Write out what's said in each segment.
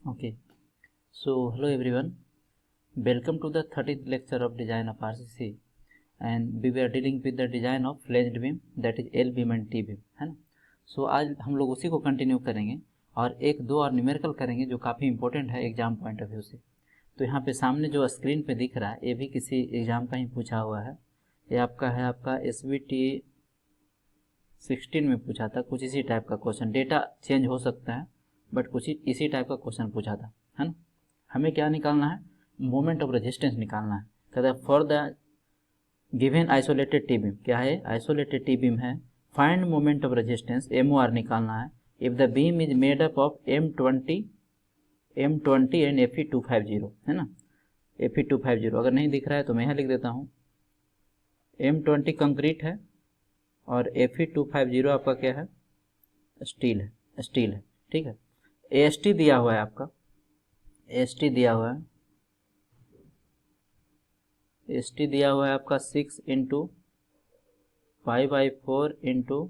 Okay, so hello everyone, welcome to the 30th lecture of design of RCC and we were dealing with the design of flanged beam, that is L beam and T beam, है ना। सो आज हम लोग उसी को continue करेंगे और एक दो और न्यूमेरिकल करेंगे जो काफ़ी इंपॉर्टेंट है एग्जाम पॉइंट ऑफ व्यू से। तो यहाँ पे सामने जो स्क्रीन पे दिख रहा है ये भी किसी एग्जाम का ही पूछा हुआ है। ये आपका है आपका SBT 16 में पूछा था, कुछ इसी टाइप का क्वेश्चन, डेटा चेंज हो सकता है बट कुछ इसी टाइप का क्वेश्चन पूछा था, है ना। हमें क्या निकालना है, मोमेंट ऑफ रेजिस्टेंस निकालना है। कहता है for the given isolated T beam, क्या है आइसोलेटेड टी बीम है, find moment of resistance MOR निकालना है if the beam is made up of M20 and Fe250, है ना। Fe250 अगर नहीं दिख रहा है तो मैं यहाँ लिख देता हूँ, M20 कंक्रीट है और Fe250 आपका क्या है, स्टील है, ठीक है। AST दिया हुआ है आपका, AST दिया हुआ है, ST दिया हुआ है आपका 6 इंटू 5/4 इंटू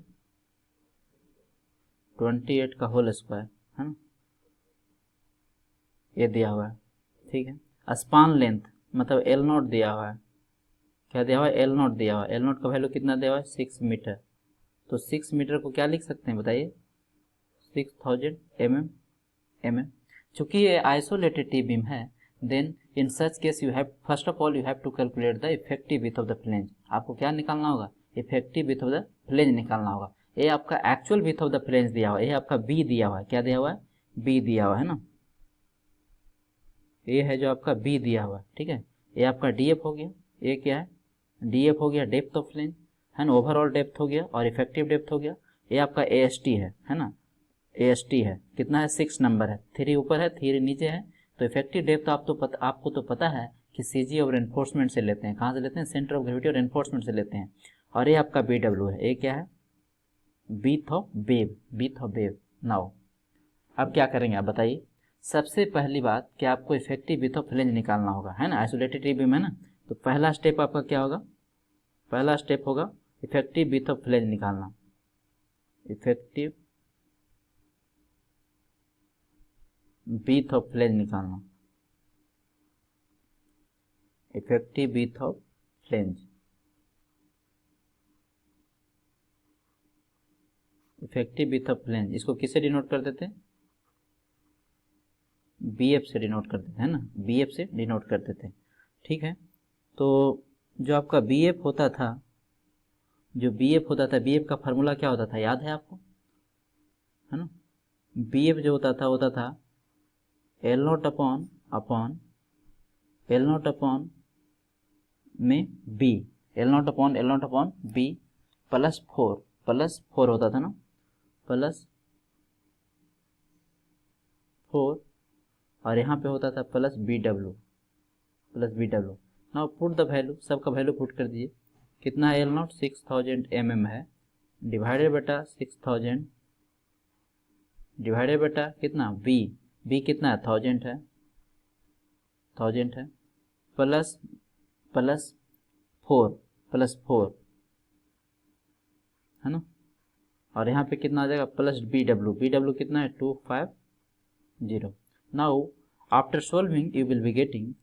28 का होल स्क्वायर, है ना, ये दिया हुआ है, ठीक है। स्पान लेंथ मतलब L0 दिया हुआ है, क्या दिया हुआ है, L0 दिया हुआ है। L0 का वैल्यू कितना दिया हुआ है, 6 मीटर। तो 6 मीटर को क्या लिख सकते हैं बताइए, 6000 mm। चूँकि ये आइसोलेटेड टी बीम है, then in such case you have first of all you have to calculate the effective width of the flange. आपको क्या निकालना होगा, effective width of the flange निकालना होगा। ये आपका actual width of the flange दिया हुआ है, ये आपका बी दिया हुआ है, क्या दिया हुआ है, बी दिया हुआ है ना, ये है जो आपका बी दिया हुआ है, ठीक है। ये आपका डीएफ हो गया, ये क्या है, डीएफ हो गया डेप्थ ऑफ फ्लेंज, है ना, ओवरऑल डेप्थ हो गया और इफेक्टिव डेप्थ हो गया। ये आपका AST है ना, AST है, कितना है, 6 नंबर है, 3 ऊपर है 3 नीचे है। तो इफेक्टिव डेप्थ आपको तो पता है कि CG और एनफोर्समेंट से लेते हैं, कहाँ से लेते हैं, सेंटर ऑफ ग्रेविटी और एनफोर्समेंट से लेते हैं। और ये आपका BW है, ये क्या है, बीथ ऑफ वेव। नाउ अब क्या करेंगे आप बताइए। सबसे पहली बात कि आपको इफेक्टिव विथ ऑफ फ्लेंज निकालना होगा, है ना, आइसोलेटेड टी बीम है ना। तो पहला स्टेप आपका क्या होगा, पहला स्टेप होगा इफेक्टिव विथ ऑफ फ्लेंज निकालना, इफेक्टिव विथ ऑफ फ्लेंज निकालना, effective width of flange, effective width of flange. इसको किससे डिनोट कर देते हैं, BF से डिनोट कर देते हैं ना, BF से डिनोट कर देते हैं, ठीक है। तो जो आपका BF होता था, BF का फार्मूला क्या होता था, याद है आपको, है ना। BF जो होता था L0 अपॉन में B, L0 upon B plus 4 होता था ना, प्लस 4 और यहाँ पे होता था plus BW। Now put the value, सबका वैल्यू पुट कर दिए, कितना है, L0 6000 mm है, डिवाइडेड बेटा 6000 डिवाइडेड बेटा कितना B कितना है, 1000 है, प्लस 4 है ना। और यहाँ पे कितना आ जाएगा, प्लस BW कितना है, 250। Now after solving you will be getting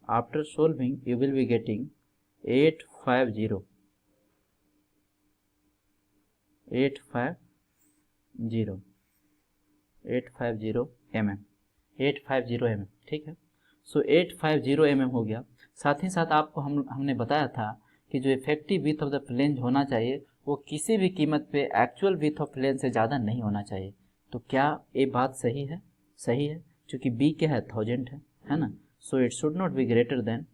850 mm, ठीक है। सो 850 mm हो गया। साथ ही साथ आपको हमने बताया था कि जो effective width of the flange होना चाहिए वो किसी भी कीमत पे एक्चुअल विथ ऑफ फ्लेंज से ज़्यादा नहीं होना चाहिए। तो क्या ये बात सही है, सही है, क्योंकि B क्या है, 1000 है ना। So it should not be greater than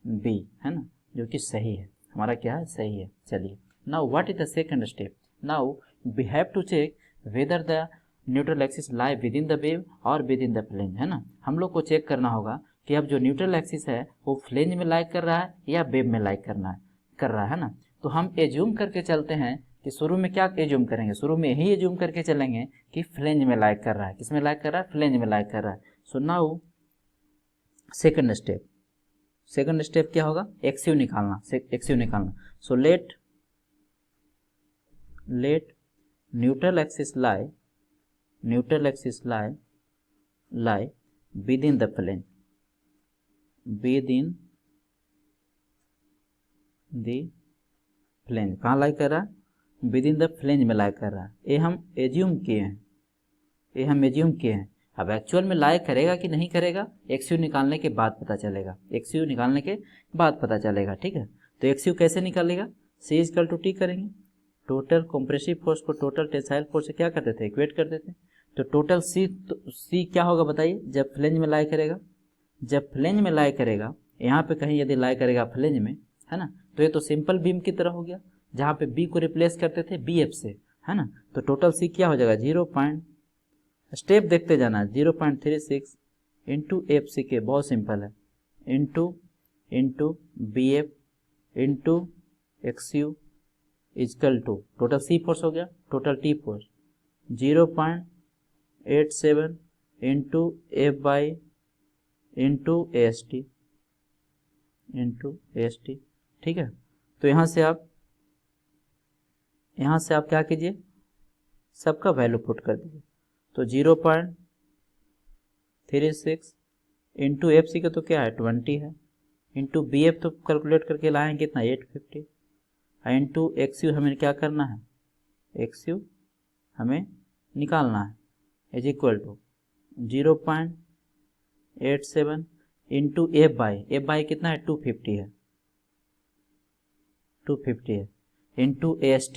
B, है ना, जो कि सही है, हमारा क्या है, सही है। चलिए now what is the second step, now we have to check whether the neutral axis lie within the web और विद इन द फ्लेंज, है ना। हम लोग को चेक करना होगा कि अब जो न्यूट्रल एक्सिस है वो फ्लेंज में लाइक कर रहा है या वेव में लाइक कर रहा है ना। तो हम एज्यूम करके चलते हैं कि शुरू में क्या एज्यूम करेंगे, शुरू में यही एज्यूम करके चलेंगे कि फ्लेंज में लाइक कर रहा है, किस में लाइक कर रहा है, फ्लेंज में लाइक कर रहा है। सो नाउ सेकंड स्टेप क्या होगा, एक्सयू निकालना। So let neutral axis lie neutral axis lie within the flange, with in the flange. कहाँ लाई कर रहा है? विद इन द फ्लेंज में लाई कर रहा है। ये हम एज्यूम किए हैं, अब एक्चुअल में लाई करेगा कि नहीं करेगा, एक्सयू निकालने के बाद पता चलेगा, ठीक है। तो एक्सयू कैसे निकालेगा? सी इजकल टू टी करेंगे, टोटल कंप्रेसिव फोर्स को टोटल टेंसाइल फोर्स से क्या करते थे? इक्वेट करते थे। तो टोटल सी क्या होगा बताइए, जब फ्लेंज में लाई करेगा, यहाँ पे कहीं यदि लाई करेगा फ्लेंज में, है ना, तो ये तो सिंपल बीम की तरह हो गया, जहाँ पे बी को रिप्लेस करते थे बी एफ से, है ना। तो टोटल सी क्या हो जाएगा? स्टेप देखते जाना, 0.36 इंटू एफ सी के, बहुत सिंपल है, into B F into X U equal to total C force हो गया, total T force 0.87 into F Y into S T, ठीक है। तो यहाँ से आप क्या कीजिए, सबका वैल्यू पुट कर दीजिए। तो 0.36 इंटू एफ सी का तो क्या है 20 है, इंटू बी एफ तो कैलकुलेट करके लाएँ कितना 850, इंटू एक्स यू हमें क्या करना है, एक्स यू हमें निकालना है, is equal to 0.87 into F Y कितना है 250 है, इंटू एक्स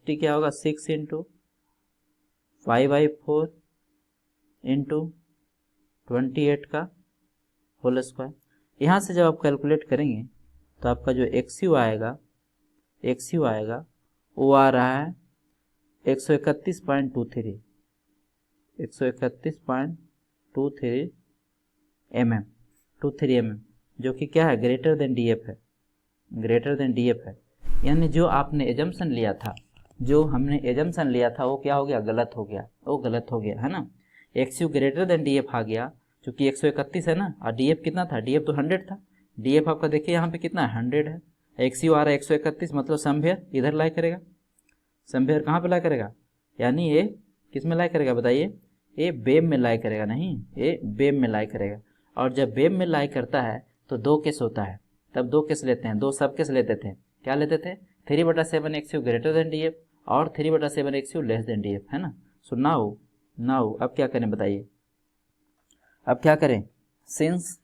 टी क्या होगा 6 इंटू 5/4 इंटू 28 का होल स्क्वायर। यहाँ से जब आप कैलकुलेट करेंगे तो आपका जो एक्स यू आएगा वो आ रहा है 131.23 mm, जो कि क्या है ग्रेटर देन डी एफ है। यानी जो हमने एजम्पशन लिया था वो क्या हो गया, गलत हो गया, है ना। X U greater than D F आ गया, चूँकि 131 है ना, और डी एफ कितना था, डी एफ तो 100 था, डी एफ आपका देखिए यहाँ पे कितना है 100 है, एक्स यू आ रहा है 131, मतलब समवेयर इधर लाई करेगा, समवेयर कहाँ पे लाई करेगा, यानी ये किस में लाई करेगा बताइए, ये बेब में लाई करेगा, नहीं ये बेब में लाई करेगा। और जब बेब में लाई करता है तो 2 केस होता है, तब 2 केस लेते हैं, 2 सब केस लेते थे, क्या लेते थे 3/7 X U greater than D F और 3/7 X you less than D F, है ना। सो नाउ अब क्या करें बताइए, अब क्या करें, सिंस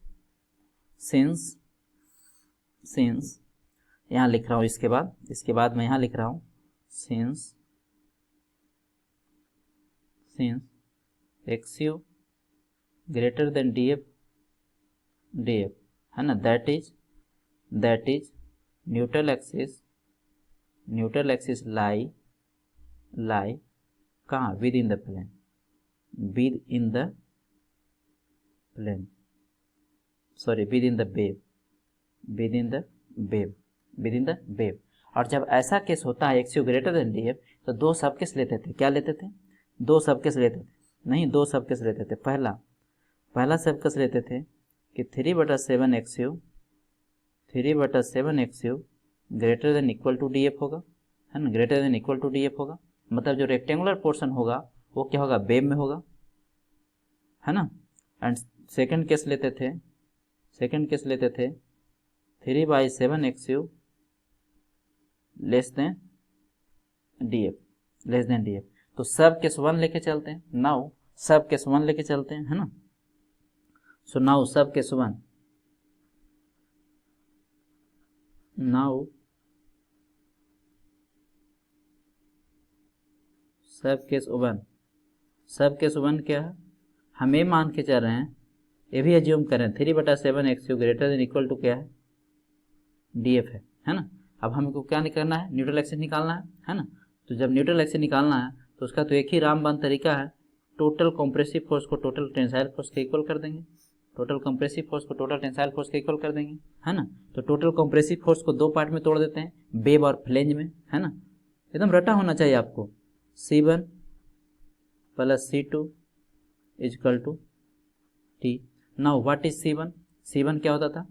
यहाँ लिख रहा हूँ, इसके बाद मैं यहाँ लिख रहा हूँ since x U greater than D F, है ना, दैट इज न्यूट्रल एक्सिस लाई कहाँ, विद इन द बेब। और जब ऐसा केस होता है x U greater than D F, तो 2 सब केस लेते थे, क्या लेते थे, 2 सब केस लेते थे, नहीं 2 सब केस लेते थे। पहला सब केस लेते थे कि 3/7 X U greater than equal to D F होगा, है ना, greater than equal to D F होगा, मतलब जो रेक्टेंगुलर पोर्शन होगा वो क्या होगा, बेब में होगा, है ना। एंड सेकंड केस लेते थे 3/7 X you less than D F, तो सब केस 1 लेके चलते हैं, नाउ सब केस 1 लेके चलते हैं, है ना। सो नाउ सब केस 1, सब केस 1 क्या है, हम ये मान के चल रहे हैं, ये भी एज्यूम करें 3/7 X U greater than equal to क्या है, डी एफ है ना। अब हमको क्या करना है, न्यूट्रल एक्सिस निकालना है ना। तो जब न्यूट्रल एक्सिस निकालना है तो उसका तो एक ही रामबाण तरीका है, टोटल कंप्रेसिव फोर्स को टोटल टेंसाइल फोर्स के इक्वल कर देंगे, है ना। तो टोटल कंप्रेसिव फोर्स को 2 पार्ट में तोड़ देते हैं, बेब और फ्लेंज में, है ना। एकदम रटा होना चाहिए आपको, C1 + C2 equal to T। Now what is C1 क्या होता था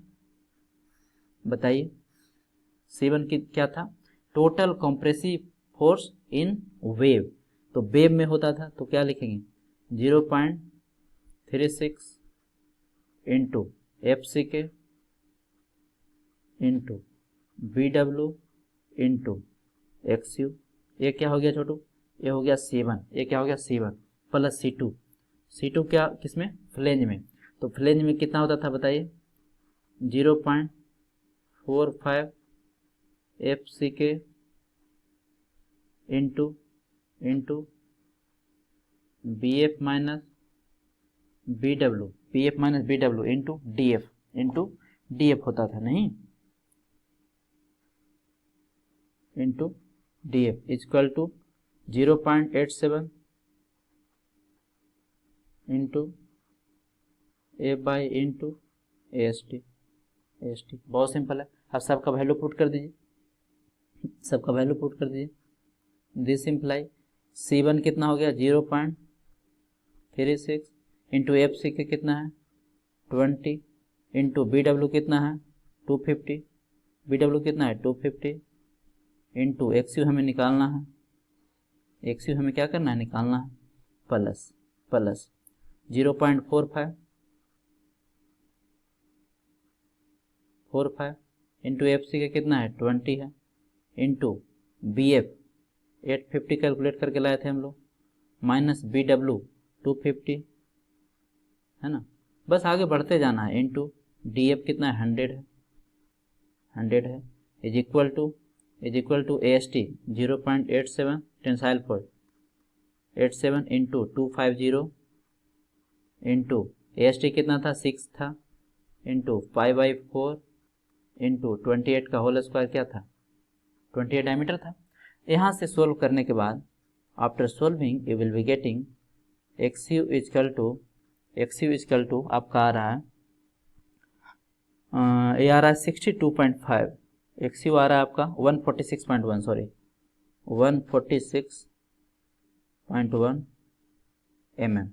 बताइए, C1 की क्या था, total compressive force in web, तो वेव में होता था, तो क्या लिखेंगे 0.36 into F C K into B W into X U, ये क्या हो गया छोटू, ये हो गया C1, ये क्या हो गया C1 प्लस C2, C2 क्या किसमें, फ्लेंज में, तो फ्लेंज में कितना होता था बताइए, 0.45 F C K into B F minus B W, into D F होता था, नहीं into D F equal to 0.87 into A Y into A S T, बहुत सिंपल है। अब सबका वैल्यू पुट कर दीजिए, दिस सिंप्लाई C1 कितना हो गया 0.36 इंटू एफ सी के कितना है 20 इंटू बी डब्ल्यू कितना है 250, बी डब्ल्यू कितना है 250 इंटू एक्स यू हमें निकालना है, एक्स यू हमें क्या करना है, निकालना है, प्लस 0.45 इंटू एफ सी का कितना है 20 है, इंटू बी एफ 850 कैलकुलेट करके लाए थे हम लोग, माइनस बी डब्ल्यू 250 है ना, बस आगे बढ़ते जाना है, इंटू डी एफ कितना है 100 है, is equal to A S T 0.87 tensile force 87 into 250 into A S T कितना था 6 था, इंटू 5/4 इंटू 28 का होल स्क्वायर क्या था 28 डायमीटर था। यहाँ से सोल्व करने के बाद after solving you will be getting X U equal to आपका आ रहा है ये आ रहा है 62.5, एक्स यू आ रहा है आपका 146.1 सॉरी 146.1 mm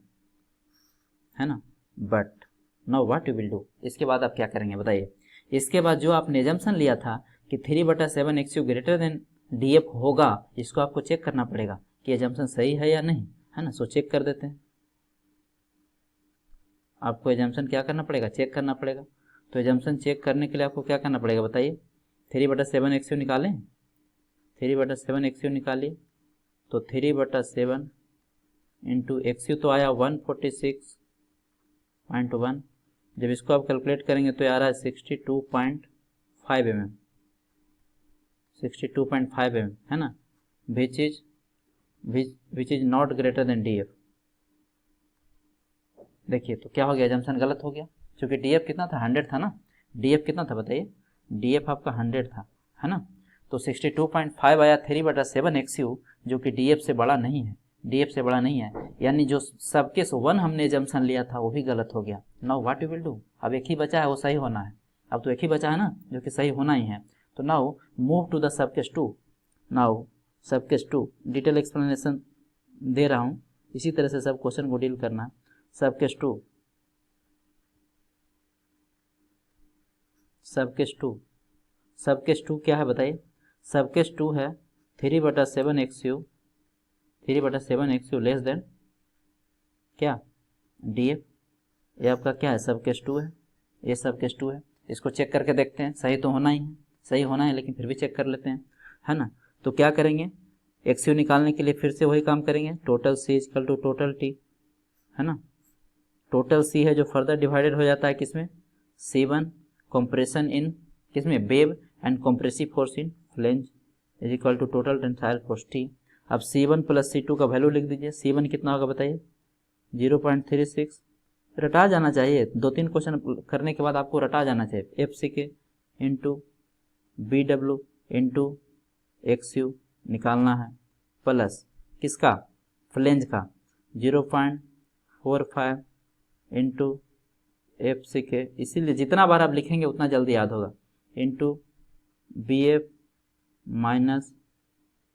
है ना। But now what you will do, इसके बाद आप क्या करेंगे बताइए। इसके बाद जो आपने एजम्पशन लिया था कि 3/7 X U greater than D F होगा, इसको आपको चेक करना पड़ेगा कि एजम्पशन सही है या नहीं, है ना। सो चेक कर देते हैं, आपको एजम्पशन क्या करना पड़ेगा, चेक करना पड़ेगा। तो एजम्पशन चेक करने के लिए आपको क्या करना पड़ेगा बताइए, 3/7 एक्स यू निकालें, 3/7 एक्स यू निकालिए, तो 3/7 इंटू एक्स यू तो आया 146.1, जब इसको आप कैलकुलेट करेंगे तो आ रहा है 62.5 mm, 62.5 mm है ना, which is not greater than D F. देखिए तो क्या हो गया, एजम्पशन गलत हो गया, क्योंकि डी एफ कितना था 100 था ना, डी एफ कितना था बताइए, डी एफ आपका 100 था, है ना। तो 62.5 आया 3/7 एक्स यू, जो कि डी एफ से बड़ा नहीं है, यानी जो सब केस 1 हमने एजम्पशन लिया था वो भी गलत हो गया। Now what you will do, अब एक ही बचा है वो सही होना है, अब तो एक ही बचा है ना जो कि सही होना ही है। तो now move to the sub case 2, now sub case 2 detail explanation दे रहा हूँ, इसी तरह से सब क्वेश्चन को डील करना। सब केस 2 क्या है बताइए, सब केस 2 है 3/7 एक्स यू लेस देन क्या डी एफ, ये आपका क्या है सब केस 2 है, ये सब केस 2 है। इसको चेक करके देखते हैं, सही तो होना ही है, सही होना है, लेकिन फिर भी चेक कर लेते हैं, है ना। तो क्या करेंगे, एक्स यू निकालने के लिए फिर से वही काम करेंगे, total C equal to total T, है ना। टोटल सी है जो फर्दर डिवाइडेड हो जाता है किसमें, C1 कंप्रेशन इन किसमें web and compressive force in flange is equal to total tensile force T. अब C1 प्लस C2 का वैल्यू लिख दीजिए, C1 कितना होगा बताइए 0.36, रटा जाना चाहिए, 2-3 क्वेश्चन करने के बाद आपको रटा जाना चाहिए, F C K into B W into X U निकालना है, प्लस किसका फ्लेंज का 0.45 इंटू एफ सी के, इसीलिए जितना बार आप लिखेंगे उतना जल्दी याद होगा, into B F minus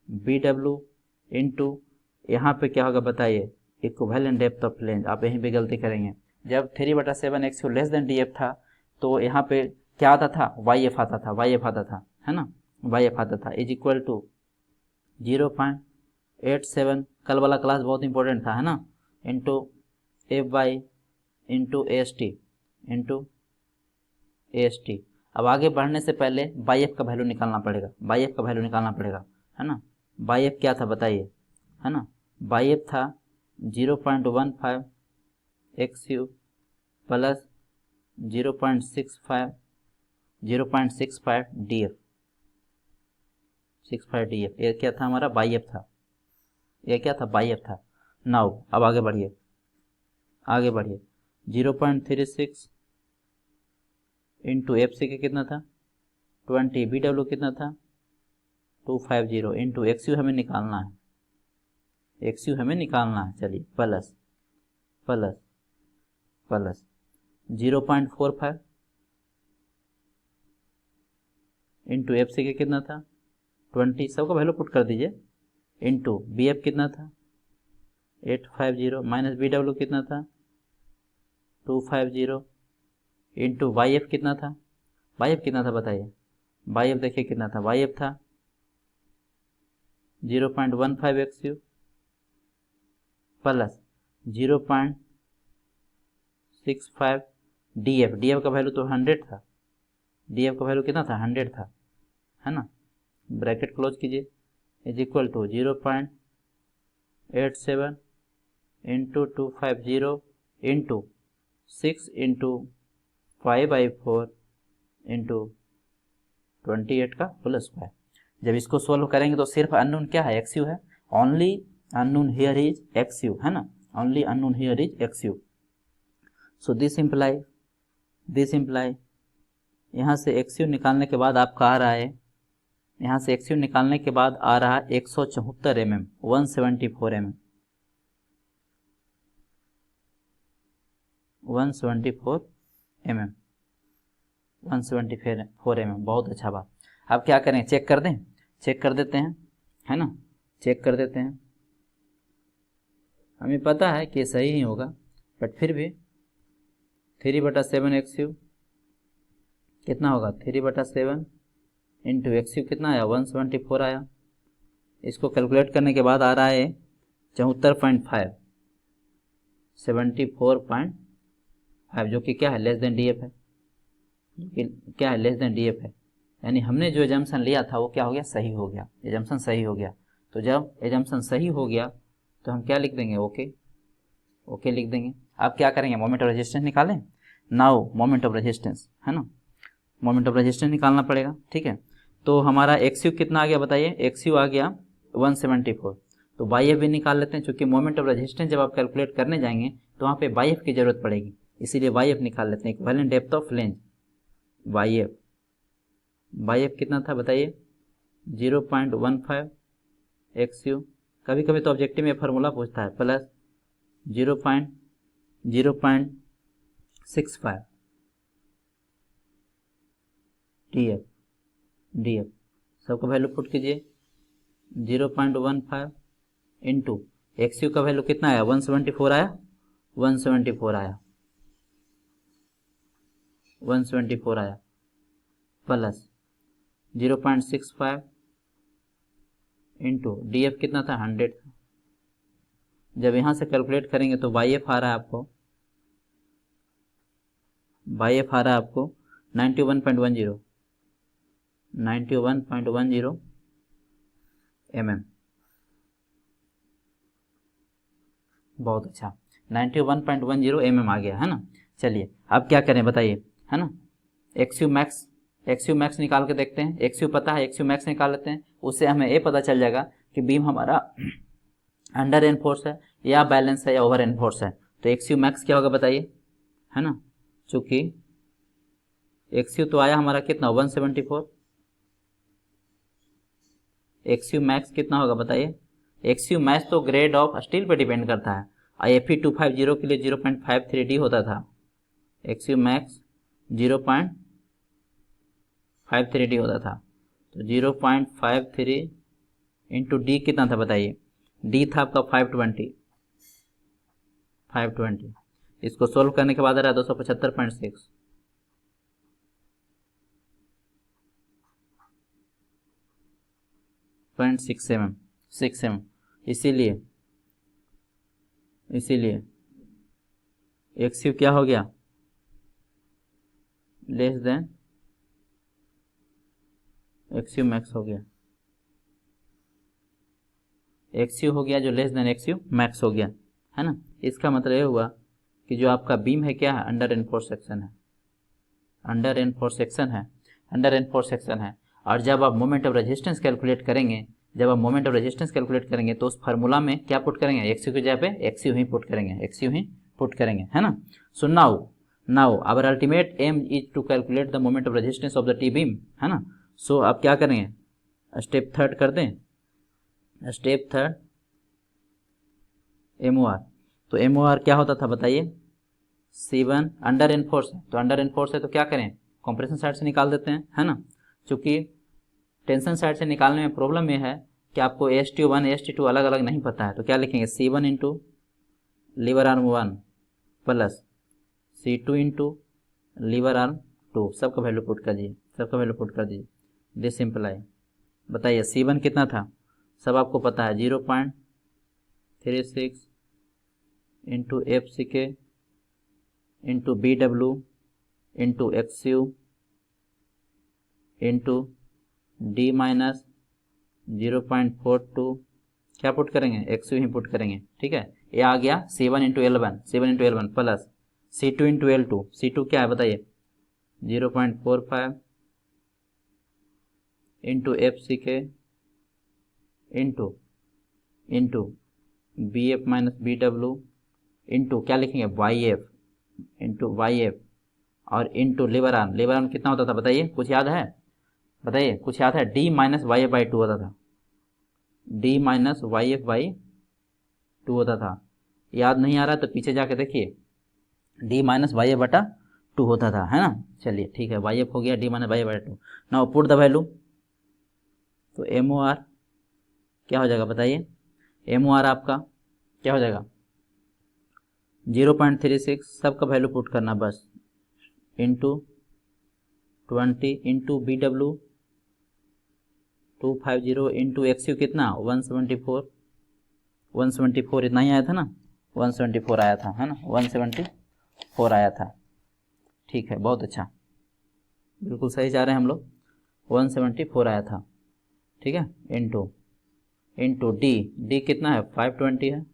B W into यहाँ पे क्या होगा बताइए इक्विवेलेंट डेप्थ ऑफ फ्लेंज। आप यहीं पे गलती करेंगे, जब 3/7 X you less than D F था तो यहाँ पे क्या आता था वाई एफ आता था, है ना, वाई एफ आता था इज इक्वल टू 0.87, कल वाला क्लास बहुत इंपॉर्टेंट था, है ना। Into F Y into A S T into A S T. अब आगे बढ़ने से पहले बाई एफ का वैल्यू निकालना पड़ेगा, बाई एफ का वैल्यू निकालना पड़ेगा, है ना। बाई एफ क्या था बताइए, है ना। बाई एफ था 0.15 x you plus 0.65 D F, 65 D F. ये क्या था हमारा, बाई एफ था, ये क्या था, बाई एफ था। नाउ अब आगे बढ़िए, आगे बढ़िए। 0.36 इंटू एफ सी के कितना था 20, बी डब्ल्यू कितना था 250 इंटू एक्स यू हमें निकालना है, एक्स यू हमें निकालना है। चलिए plus plus plus 0.45 into F C के कितना था 20, सबका वैल्यू पुट कर दीजिए, इंटू बी एफ कितना था 850 माइनस बी डब्ल्यू कितना था 250 इंटू वाई एफ कितना था, वाई एफ कितना था बताइए, वाई एफ देखिए कितना था, वाई एफ था 0.15 x you plus 0.65 D F, D F का वैल्यू तो 100 था, डी एफ का वैल्यू कितना था 100 था, है ना। ब्रैकेट क्लोज कीजिए, is equal to 0.87 into 250 into 6 into 5/4 into 28 का होल स्क्वायर। जब इसको सोल्व करेंगे तो सिर्फ अननोन क्या है, एक्स यू है, only unknown here is x you, है ना, only unknown here is x you. So this imply यहाँ से एक्स यू निकालने के बाद आपका आ रहा है, यहाँ से एक्स यू निकालने के बाद आ रहा है 174 mm, 174 mm, 174 mm, 174 mm। बहुत अच्छा बात। अब क्या करें, चेक कर दें, चेक कर देते हैं, है ना, चेक कर देते हैं। हमें पता है कि सही ही होगा, बट फिर भी 3/7 एक्स यू कितना होगा 3/7 इंटू एक्स यू कितना आया 174 आया। इसको कैलकुलेट करने के बाद आ रहा है 74.5, 74.5, जो कि क्या है लेस देन डी एफ है, जो कि क्या है लेस देन डी एफ है। यानी हमने जो एजम्पशन लिया था वो क्या हो गया, सही हो गया, एजम्पशन सही हो गया। तो जब एजम्पशन सही हो गया तो हम क्या लिख देंगे, ओके, ओके लिख देंगे। अब क्या करेंगे, मोमेंट ऑफ रेजिस्टेंस निकालें। नाउ मोमेंट ऑफ रेजिस्टेंस, है ना, मोमेंट ऑफ रेजिस्टेंस निकालना पड़ेगा, ठीक है। तो हमारा एक्स यू कितना आ गया बताइए, एक्स यू आ गया 174। तो वाई एफ भी निकाल लेते हैं, क्योंकि मोमेंट ऑफ रेजिस्टेंस जब आप कैलकुलेट करने जाएंगे तो वहाँ पे वाई एफ की जरूरत पड़ेगी, इसीलिए वाई एफ निकाल लेते हैं, equivalent depth of flange Y F. Y F कितना था बताइए 0.15 एक्स यू, कभी कभी तो ऑब्जेक्टिव में फार्मूला पूछता है, plus 0.65 D F, D F सबका वैल्यू पुट कीजिए 0.15 इंटू एक्स यू का वैल्यू कितना आया 174 आया, 174 आया, 174 आया, प्लस 0.65 इंटू डी एफ कितना था 100 था। जब यहाँ से कैलकुलेट करेंगे तो वाई एफ आ रहा है आपको, वाई एफ आ रहा है आपको 91.10 mm। बहुत अच्छा, 91.10 mm आ गया, है ना। चलिए अब क्या करें बताइए, है ना, एक्स यू मैक्स निकाल के देखते हैं। एक्स यू पता है, एक्स यू मैक्स निकाल लेते हैं, उससे हमें ये पता चल जाएगा कि बीम हमारा अंडर एनफोर्स है या बैलेंस है या ओवर एनफोर्स है। तो एक्स यू मैक्स क्या होगा बताइए, है ना, चूंकि एक्स यू तो आया हमारा कितना 174, एक्स यू मैक्स कितना होगा बताइए। एक्स यू मैक्स तो ग्रेड ऑफ स्टील पे डिपेंड करता है, IFE 250 के लिए 0.53D होता था, एक्स यू मैक्स 0.53D होता था। तो 0.53 इंटू डी कितना था बताइए, डी था आपका 520, इसको सोल्व करने के बाद आ रहा है 275.6, 6 mm, इसीलिए इसीलिए एक्स यू क्या हो गया, less than x you max हो गया, एक्स यू हो गया जो less than x you max हो गया, है ना। इसका मतलब ये हुआ कि जो आपका बीम है क्या है, अंडर एनफोर्स सेक्शन है, अंडर एनफोर्स सेक्शन है, अंडर एनफोर्स सेक्शन है। और जब आप मोमेंट ऑफ रेजिस्टेंस कैलकुलेट करेंगे, जब आप मोमेंट ऑफ रेजिस्टेंस कैलकुलेट करेंगे तो उस फार्मूला में क्या पुट करेंगे, एक्स यू की जगह पे एक्स यू ही पुट करेंगे, एक्स यू ही पुट करेंगे, है ना। So now our ultimate aim is to calculate the moment of resistance of the T beam, है ना। सो आप क्या करेंगे, स्टेप थर्ड कर दें, स्टेप थर्ड एमओआर। तो एमओआर क्या होता था बताइए, C1 अंडर एनफोर्स है, तो अंडर एनफोर्स है तो क्या करें, कंप्रेशन साइड से निकाल देते हैं, है ना। चूंकि टेंशन साइड से निकालने में प्रॉब्लम यह है कि आपको ASTO1 ASTO2 अलग अलग नहीं पता है, तो क्या लिखेंगे, C1 into lever arm 1 plus C2 into lever arm 2, सबका वैल्यू पुट कर दीजिए, सबका वैल्यू पुट कर दीजिए, दिस सिंपलाई। बताइए C1 कितना था, सब आपको पता है 0.36 into FCK into BW into XU into D minus 0.42, क्या पुट करेंगे, XU ही पुट करेंगे, ठीक है। ये आ गया C1 into L1, C1 into L1 plus C2 into L2, C2 क्या है बताइए, 0.45 into FCK into BF minus BW into क्या लिखेंगे, YF इंटू YF और इंटू लीवर आर्म कितना होता था बताइए, कुछ याद है, बताइए कुछ याद है, D माइनस YF बाई 2 होता था, D माइनस YF बाई 2 होता था। याद नहीं आ रहा तो पीछे जाके देखिए, D माइनस YF बटा 2 होता था, है ना। चलिए ठीक है, YF हो गया D माइनस YF बटा 2। नाउ पुट द वैल्यू, तो MOR क्या हो जाएगा बताइए, MOR आपका क्या हो जाएगा 0.36, सबका वैल्यू पुट करना बस, into 20 into BW 250 into XU कितना 174 इतना ही आया था ना, 174 आया था, है ना, 174 आया था, ठीक है, बहुत अच्छा, बिल्कुल सही जा रहे हैं हम लोग, 174 आया था, ठीक है। इंटू D कितना है 520 है,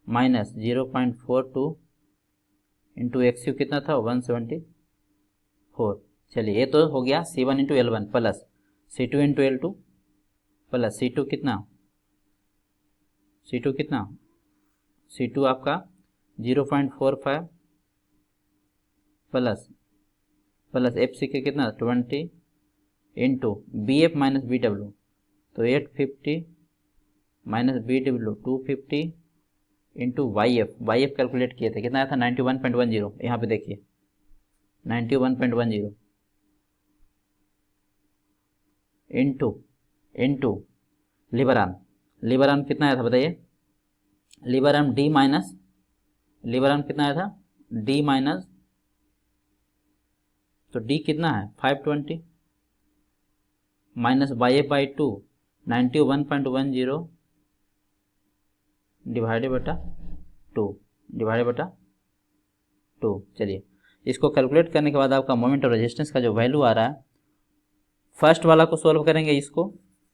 माइनस 0.42 इंटू XU कितना था 174। चलिए ये तो हो गया C1 into L1 plus C2 into L2 plus C2 कितना C2 आपका 0.45 प्लस FCK कितना 20 इंटू BF माइनस BW, तो 850 minus BW 250 into YF calculate किए थे, कितना आया था 91.10, यहाँ पे देखिए 91.10 इंटू लीवर आर्म कितना आया था बताइए, लीवर आर्म कितना आया था D माइनस, तो D कितना है 520 माइनस YF बाई 2 91.10 डिवाइडेड बटा 2। चलिए इसको कैलकुलेट करने के बाद आपका मोमेंट ऑफ रेजिस्टेंस का जो वैल्यू आ रहा है, फर्स्ट वाला को सोल्व करेंगे, इसको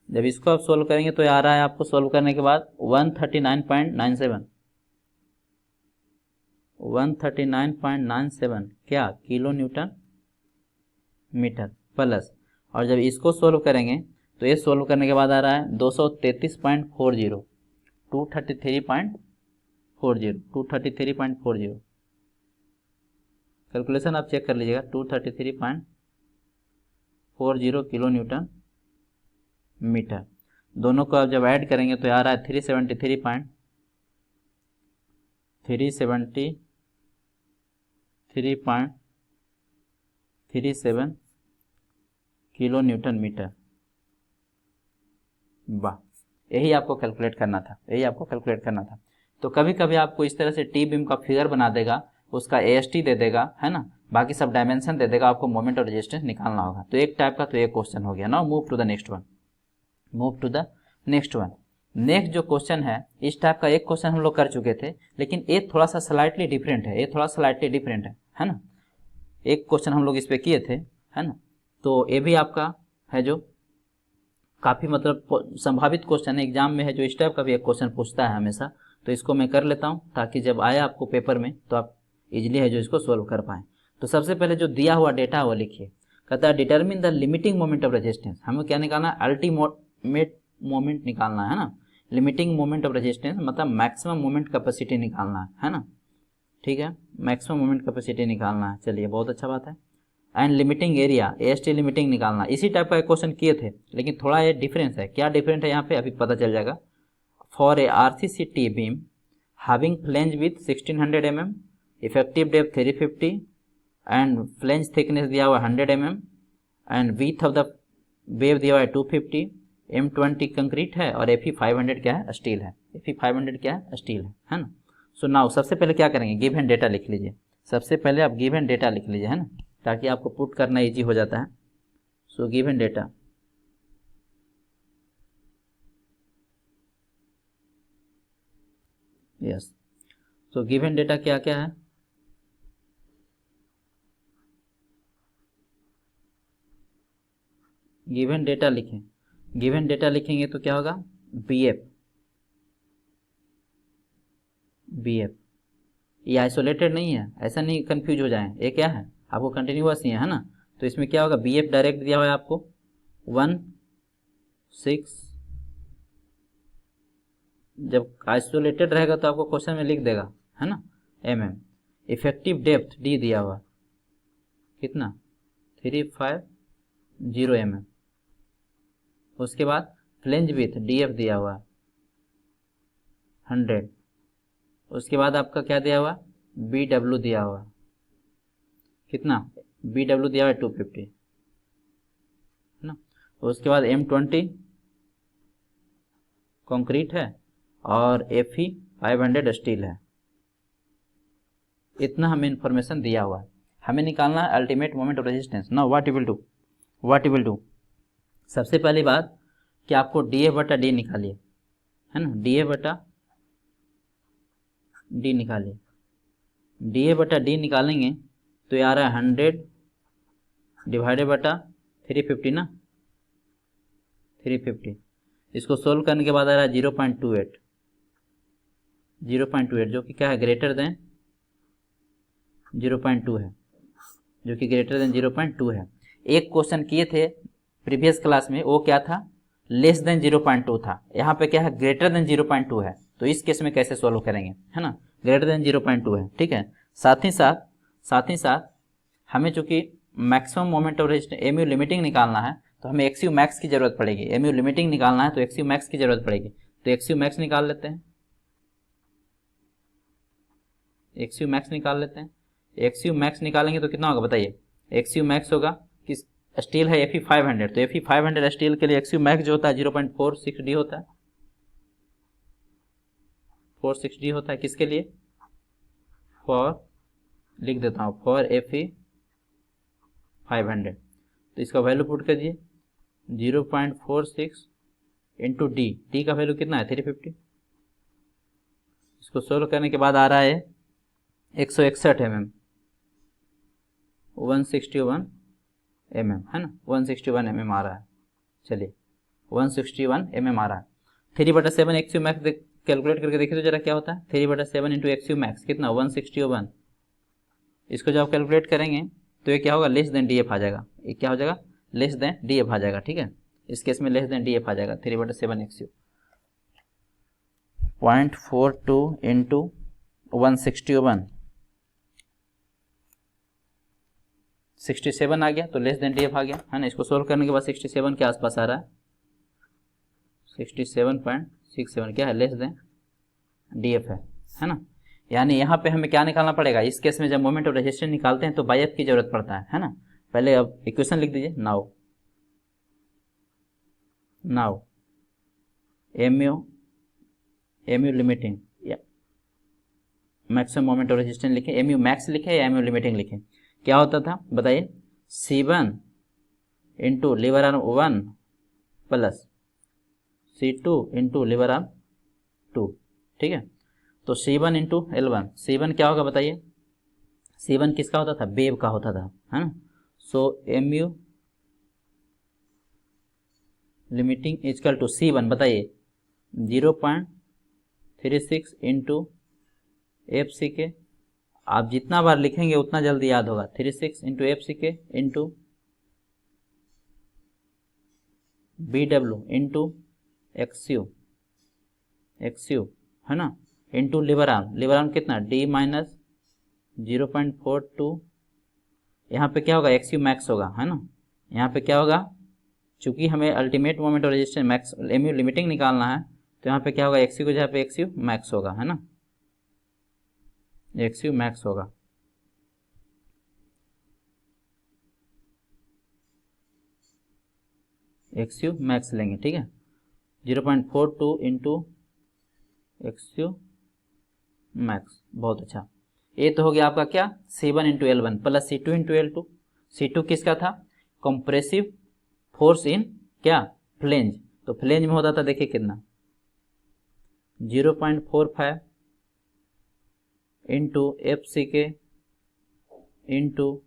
जब इसको आप सोल्व करेंगे तो आ रहा है आपको सोल्व करने के बाद 139.97 क्या किलो न्यूटन मीटर प्लस, और जब इसको सोल्व करेंगे तो ये सोल्व करने के बाद आ रहा है 233.40 233.40 कैलकुलेशन आप चेक कर लीजिएगा, 233.40 किलो न्यूटन मीटर। दोनों को आप जब ऐड करेंगे तो आ रहा है 373.37 किलो न्यूटन मीटर। वाह, यही आपको कैलकुलेट करना था, तो कभी कभी आपको इस तरह से टी बीम का फिगर बना देगा, उसका AST दे देगा, है ना, बाकी सब डायमेंशन दे देगा, आपको मोमेंट और रेजिस्टेंस निकालना होगा। तो एक टाइप का तो ये क्वेश्चन हो गया। Now move to the next one. Next जो क्वेश्चन है, इस टाइप का एक क्वेश्चन हम लोग कर चुके थे, लेकिन ये थोड़ा सा स्लाइटली डिफरेंट है, ये थोड़ा स्लाइटली डिफरेंट है ना। एक क्वेश्चन हम लोग इस पे किए थे, है ना। तो ये भी आपका है जो काफ़ी मतलब संभावित क्वेश्चन है, एग्जाम में है जो इस टाइप का भी एक क्वेश्चन पूछता है हमेशा। तो इसको मैं कर लेता हूँ ताकि जब आए आपको पेपर में तो आप इजीली है जो इसको सोल्व कर पाएँ। तो सबसे पहले जो दिया हुआ डेटा है वो लिखिए। कहता है determine the limiting moment of resistance. हमें क्या निकालना है? अल्टीमेट मोमेंट निकालना है ना। लिमिटिंग मोमेंट ऑफ रेजिस्टेंस मतलब मैक्सिमम मोमेंट कैपेसिटी निकालना है ना। ठीक है, मैक्सिमम मोमेंट कैपेसिटी निकालना है। चलिए, बहुत अच्छा बात है। And limiting area, AST limiting निकालना। इसी टाइप का एक क्वेश्चन किए थे, लेकिन थोड़ा ये डिफरेंस है। क्या डिफरेंट है यहाँ पे अभी पता चल जाएगा। For a RCC T beam having flange with 1600 mm, effective depth 350 and flange thickness दिया हुआ 100 mm and with of the wave दिया हुआ है 250, M20 कंक्रीट है और Fe 500 क्या है? स्टील है। Fe 500 क्या है? स्टील है ना। सो नाउ सबसे पहले क्या करेंगे? गिवन डेटा लिख लीजिए। सबसे पहले आप गिवन डेटा लिख लीजिए, है ना, ताकि आपको पुट करना इजी हो जाता है। So given data, yes. So given data क्या क्या है? गिवन डेटा लिखें। गिवन डेटा लिखेंगे तो क्या होगा? BF, BF। ये आइसोलेटेड नहीं है, ऐसा नहीं कंफ्यूज हो जाए। ये क्या है? आपको कंटिन्यूअस ही है ना। तो इसमें क्या होगा? BF डायरेक्ट दिया हुआ है आपको 16। जब आइसोलेटेड रहेगा तो आपको क्वेश्चन में लिख देगा, है ना, mm। इफेक्टिव डेप्थ D दिया हुआ कितना? 350 mm। उसके बाद फ्लेंज विथ DF दिया हुआ 100। उसके बाद आपका क्या दिया हुआ? BW दिया हुआ कितना? BW दिया हुआ 250, है ना। उसके बाद M20 कंक्रीट है और Fe 500 स्टील है। इतना हमें इंफॉर्मेशन दिया हुआ है। हमें निकालना है ultimate moment of resistance. Now what you will do, सबसे पहली बात कि आपको DF बटा D निकालिए, है ना। DF बटा D निकालिए। DF बटा D निकालेंगे तो ये आ रहा है 100 डिवाइडेड बटा 350 ना, 350। इसको सोल्व करने के बाद आ रहा है 0.28, 0.28 जो कि क्या है? ग्रेटर देन 0.2 है, जो कि ग्रेटर देन 0.2 है। एक क्वेश्चन किए थे प्रीवियस क्लास में, वो क्या था? लेस देन 0.2 था। यहाँ पे क्या है? ग्रेटर देन 0.2 है। तो इस केस में कैसे सोल्व करेंगे, है ना। ग्रेटर देन 0.2 है, ठीक है। साथ ही साथ हमें चूंकि maximum moment of resistance MU limiting निकालना है, तो हमें एक्सयू मैक्स की जरूरत पड़ेगी। एमयू लिमिटिंग निकालना है तो एक्सयू मैक्स की जरूरत पड़ेगी। तो एक्सयू मैक्स निकाल लेते हैं। एक्सयू मैक्स निकाल लेते हैं। एक्सयू मैक्स निकालेंगे तो कितना होगा बताइए? एक्सयू मैक्स होगा कि स्टील है Fe 500, तो Fe 500 स्टील के लिए एक्सयू मैक्स जो होता है 0.46D होता है। 46D होता है किसके लिए? फॉर, लिख देता हूँ, फॉर Fe 500। तो इसका वैल्यू पुट कर दिए 0.46 इंटू डी का वैल्यू कितना है? 350। इसको सोल्व करने के बाद आ रहा है 161 mm, 161 mm, है ना, 161 mm आ रहा है। चलिए, 161 mm आ रहा है। 3/7 एक्सयू मैक्स कैलकुलेट करके देखिए तो जरा क्या होता है। 3/7 इंटू एक्सयू मैक्स कितना? 161। इसको जब आप कैलकुलेट करेंगे तो ये क्या होगा? लेस देन DF आ जाएगा। ये क्या हो जाएगा? लेस देन DF आ जाएगा, ठीक है। इस केस में लेस देन DF आ जाएगा। 3/7 एक्सयू 0.42 इंटू 161, 67 आ गया, तो लेस देन DF आ गया, है ना। इसको सोल्व करने के बाद 67 के आसपास आ रहा है, 67.67 क्या है? लेस देन DF है ना। यानी यहाँ पे हमें क्या निकालना पड़ेगा? इस केस में जब मोमेंट ऑफ रेजिस्टेंस निकालते हैं तो बाई एफ की जरूरत पड़ता है ना। पहले अब इक्वेशन लिख दीजिए। नाउ एमयू लिमिटिंग या मैक्सिमम मोमेंट ऑफ रेजिस्टेंस लिखें, एमयू मैक्स लिखे या एमयू लिमिटिंग लिखें? क्या होता था बताइए? C1 into lever arm 1 plus C2 into lever arm 2, ठीक है। तो C1 इंटू L1, C1 क्या होगा बताइए, C1 किसका होता था, वेव का होता था, है ना। So MU limiting equal to C1 बताइए 0.36 इंटू FCK, आप जितना बार लिखेंगे उतना जल्दी याद होगा, 36 into FCK into BW into XU है ना, इंटू लिवर आर्म कितना D माइनस 0.42, यहाँ पे क्या होगा XU मैक्स होगा, है ना। यहाँ पे क्या होगा, चूंकि हमें अल्टीमेट मोमेंट और रेजिस्टेंस मैक्स MU लिमिटिंग निकालना है, तो यहाँ पे क्या होगा, XU को जहाँ पे XU मैक्स होगा, है ना, XU मैक्स होगा। XU मैक्स लेंगे, ठीक है, 0.42 इंटू XU मैक्स, बहुत अच्छा। ये तो हो गया आपका क्या, C1 into L1 plus C2 into L2। C2 किसका था, कंप्रेसिव फोर्स इन क्या, फ्लेंज, तो फ्लेंज में होता था देखिए कितना 0.45 into FCK into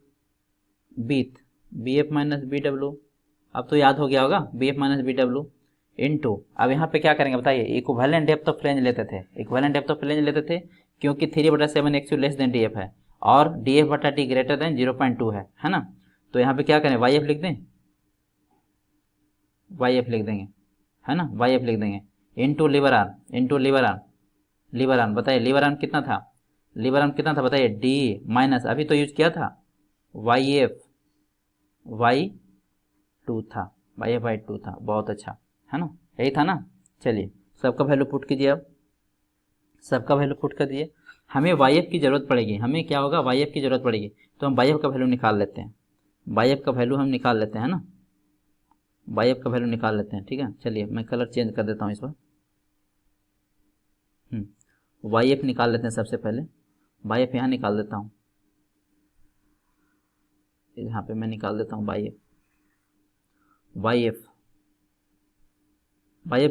BF minus BW, अब तो याद हो गया होगा, BF माइनस BW इंटू, अब यहाँ पे क्या करेंगे बताइए, इक्विवेलेंट डेप्थ ऑफ फ्लेंज लेते थे, इक्विवेलेंट डेप्थ ऑफ फ्लेंज लेते थे, क्योंकि 3/7 XU लेस देन DF है और DF/T ग्रेटर देन 0.2 है ना। तो यहाँ पे क्या करें, YF लिख दें, YF लिख देंगे, है ना, YF लिख देंगे इंटू लिवर आर्म बताइए, लिवर आर्म कितना था बताइए, D माइनस, अभी तो यूज किया था YF Y2 था, YF Y2 था, बहुत अच्छा, है ना, यही था ना। चलिए सबका वैल्यू पुट कीजिए, अब सबका वैल्यू पुट कर दिए, हमें YF की ज़रूरत पड़ेगी, हमें क्या होगा, YF की ज़रूरत पड़ेगी, तो हम YF का वैल्यू निकाल लेते हैं, YF का वैल्यू हम निकाल लेते हैं, है ना, YF का वैल्यू निकाल लेते हैं, ठीक है। चलिए मैं कलर चेंज कर देता हूँ इस बार, YF निकाल लेते हैं सबसे पहले, YF यहाँ निकाल देता हूँ, यहाँ पे मैं निकाल देता हूँ YF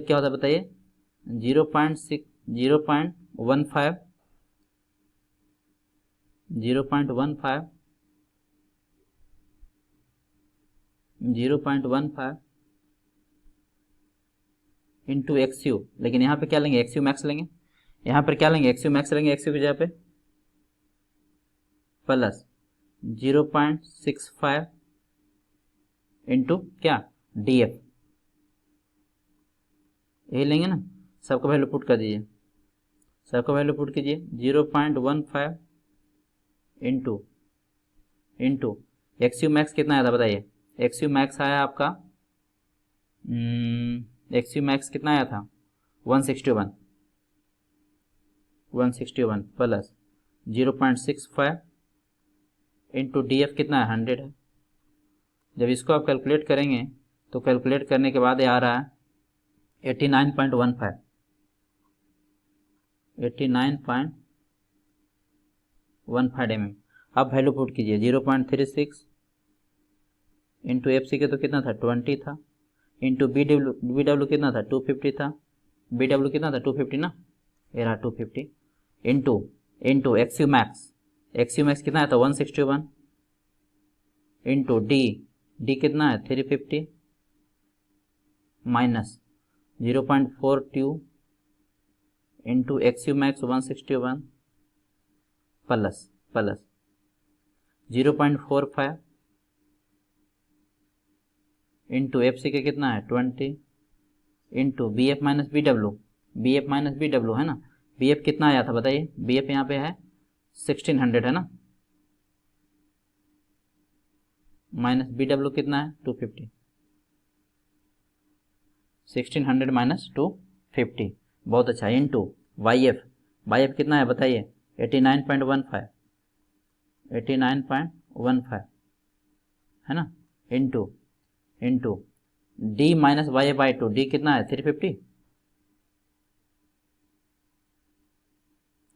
क्या होता है बताइए, 0.15 इंटू XU, लेकिन यहाँ पे क्या लेंगे, XU मैक्स लेंगे, यहाँ पर क्या लेंगे, XU मैक्स लेंगे, XU की जगह पे प्लस 0.65 इंटू क्या DF, यही लेंगे ना, सबका वैल्यू पुट कर दीजिए, सबका वैल्यू पुट कीजिए 0.15 इंटू XU मैक्स कितना आया था बताइए, XU मैक्स आया आपका, XU मैक्स कितना आया था 161 प्लस 0.65 इंटू DF कितना है 100 है। जब इसको आप कैलकुलेट करेंगे तो कैलकुलेट करने के बाद ये आ रहा है 89.15 mm। अब वैल्यू पुट कीजिए 0.36 इंटू FCK तो कितना था 20 था, इंटू BW कितना था 250 था, BW कितना था 250 ना, ये रहा 250 इंटू XU मैक्स कितना है था 161 इंटू D कितना है 350 minus 0.42 into XU max 161 plus 0.45 into FCK कितना है 20 इंटू BF माइनस BW है ना, BF कितना आया था बताइए, BF यहाँ पे है 1600 है ना, माइनस BW कितना है 250, 1600 माइनस 250, बहुत अच्छा, इंटू YF कितना है बताइए 89.15 है ना, into D minus YF/2, D कितना है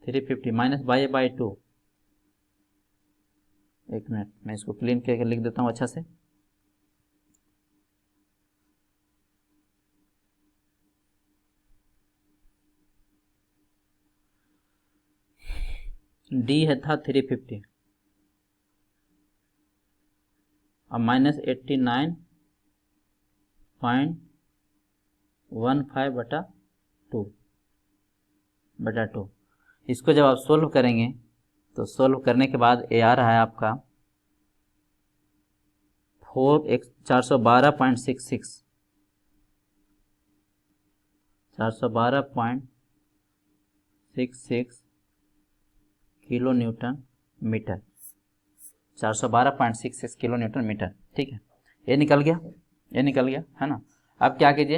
350 माइनस YF/2, एक मिनट मैं इसको क्लीन करके लिख देता हूँ अच्छा से, डी है था 350 और -89.15/2 इसको जब आप सोल्व करेंगे तो सोल्व करने के बाद ये आ रहा है आपका 412.66 kilo newton metre, 412.66 kilo newton metre. ठीक है, ये निकल गया, ये निकल गया है ना। अब क्या कीजिए,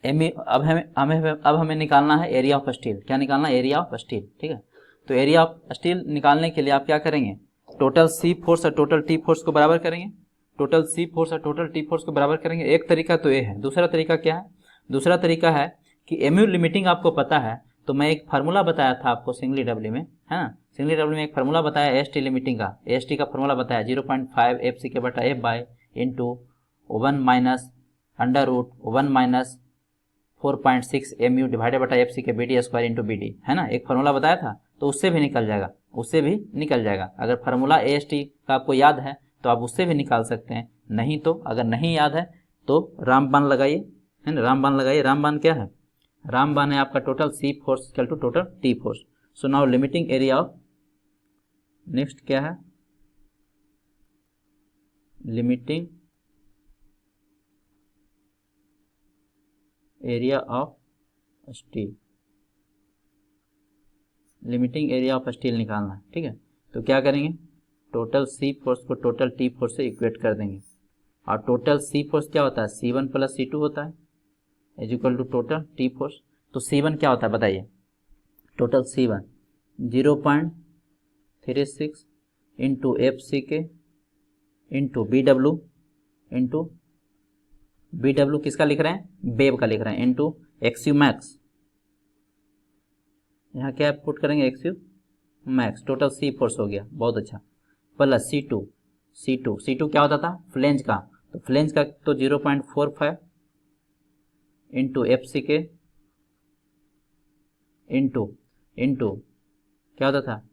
अब हमें निकालना है एरिया ऑफ स्टील। क्या निकालना है? Area of steel. ठीक है, तो एरिया ऑफ स्टील निकालने के लिए आप क्या करेंगे, टोटल सी फोर्स और टोटल टी फोर्स को बराबर करेंगे। टोटल सी फोर्स और टोटल टी फोर्स को बराबर करेंगे। एक तरीका तो ये है। दूसरा तरीका क्या है? दूसरा तरीका है कि एमयू लिमिटिंग आपको पता है, तो मैं एक फार्मूला बताया था आपको सिंगली डब्ल्यू में, है ना। सिंगली डब्ल्यू में एक फार्मूला बताया एस टी लिमिटिंग का। एस टी का फार्मूला बताया 0.5 एफ सी के बटा F Y into 1 minus under root 1 minus 4.6 M U divided बटा F C K B D square into B D, है ना। एक फार्मूला बताया था, तो उससे भी निकल जाएगा, उससे भी निकल जाएगा। अगर फार्मूला ए एस टी का आपको याद है तो आप उससे भी निकाल सकते हैं, नहीं तो अगर नहीं याद है तो रामबाण लगाइए, है ना। रामबाण लगाइए। रामबाण क्या है? रामबाण है आपका total C force equal to total T force. So now limiting area of, next क्या है, limiting area of steel. Limiting area of steel निकालना है। ठीक है, तो क्या करेंगे, टोटल सी फोर्स को टोटल टी फोर्स से इक्वेट कर देंगे। और टोटल सी फोर्स क्या होता है? C1 प्लस C2 होता है is equal to total T force. तो C1 क्या होता है बताइए? Total C1 0.36 into F C K into B W किसका लिख रहे हैं? वेव का लिख रहे हैं, इंटू एक्सयू मैक्स। यहाँ क्या पुट करेंगे? एक्सयू मैक्स। टोटल सी फोर्स हो गया, बहुत अच्छा, प्लस C2 क्या होता था? फ्लेंज का। तो फ्लेंज का तो 0.45 into F C K into क्या होता था?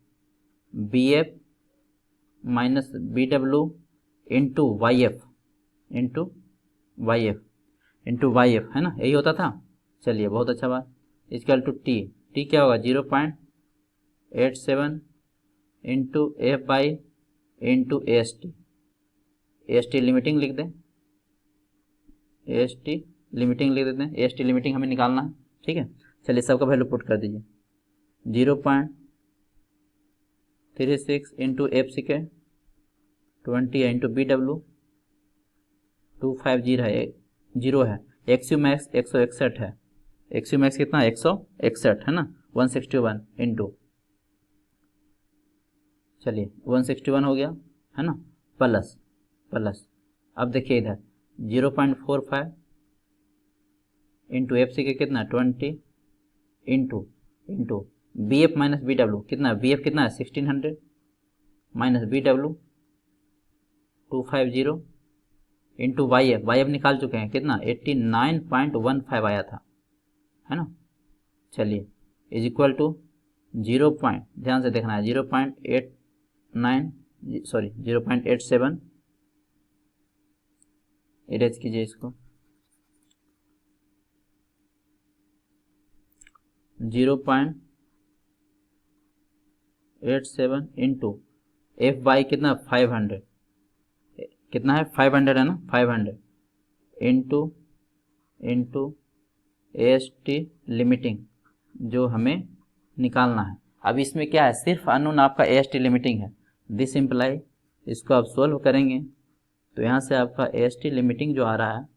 B F minus B W into Y F है ना, यही होता था। चलिए, बहुत अच्छा बात। इक्वल टू टी क्या होगा? 0.87 into F Y into A S T limiting लिख दें, ए एस टी लिमिटिंग लिख देते हैं। ए एस टी लिमिटिंग हमें निकालना है। ठीक है, चलिए सबका वैल्यू पुट कर दीजिए। 0.36 इंटू एफ सी के 20 है इंटू बी डब्ल्यू 250 है, 0 है। एक्सयू मैक्स 161 है। एक्सयू मैक्स कितना? 161 है ना। 161 इंटू, चलिए 161 हो गया, है ना, प्लस अब देखिए इधर 0.45 इंटू एफ सी के कितना? 20 into B F minus B W कितना? बी एफ कितना है? 1600 minus B W 250 into Y F निकाल चुके हैं, कितना? 89.15 आया था, है ना। चलिए, इज इक्वल टू 0. ध्यान से देखना है, 0.87 इरेज कीजिए इसको। 0.87 इंटू एफ बाई कितना? 500, कितना है? 500 है ना, 500 इंटू एस टी लिमिटिंग जो हमें निकालना है। अब इसमें क्या है? सिर्फ अननोन आपका एस टी लिमिटिंग है। दिस इम्प्लाई, इसको आप सोल्व करेंगे तो यहाँ से आपका एस टी लिमिटिंग जो आ रहा है,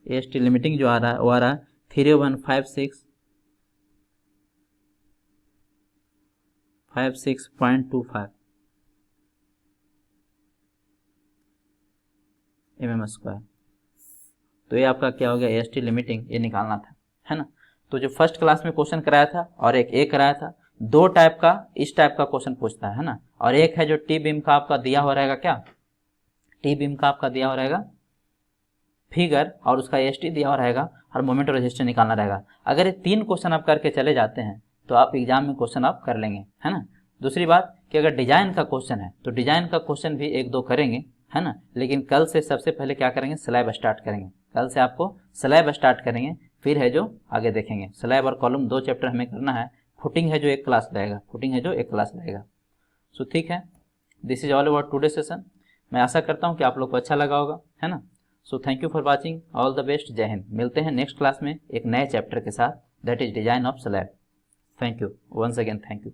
एस टी लिमिटिंग जो आ रहा है वो आ रहा है 3156.25 mm²। तो ये आपका क्या हो गया? एस टी लिमिटिंग ये निकालना था, है ना। तो जो फर्स्ट क्लास में क्वेश्चन कराया था और एक कराया था, दो टाइप का इस टाइप का क्वेश्चन पूछता है ना। और एक है जो टी बीम का आपका दिया हो रहेगा, क्या टी बीम का आपका दिया हो रहेगा फिगर, और उसका एस टी दिया हो रहेगा और मोमेंट और रेजिस्टेंस निकालना रहेगा। अगर ये तीन क्वेश्चन आप करके चले जाते हैं तो आप एग्जाम में क्वेश्चन आप कर लेंगे, है ना। दूसरी बात कि अगर डिजाइन का क्वेश्चन है तो डिजाइन का क्वेश्चन भी एक दो करेंगे, है ना, लेकिन कल से सबसे पहले क्या करेंगे, स्लैब स्टार्ट करेंगे। कल से आपको स्लैब स्टार्ट करेंगे, फिर है जो आगे देखेंगे। स्लैब और कॉलम 2 चैप्टर हमें करना है। फुटिंग है जो एक क्लास रहेगा, फुटिंग है जो एक क्लास रहेगा। सो ठीक है, this is all about today session. मैं आशा करता हूँ कि आप लोग को अच्छा लगा होगा, है ना। So thank you for watching, all the best, जय हिंद। मिलते हैं नेक्स्ट क्लास में एक नए चैप्टर के साथ, that is design of slab. Thank you once again, thank you.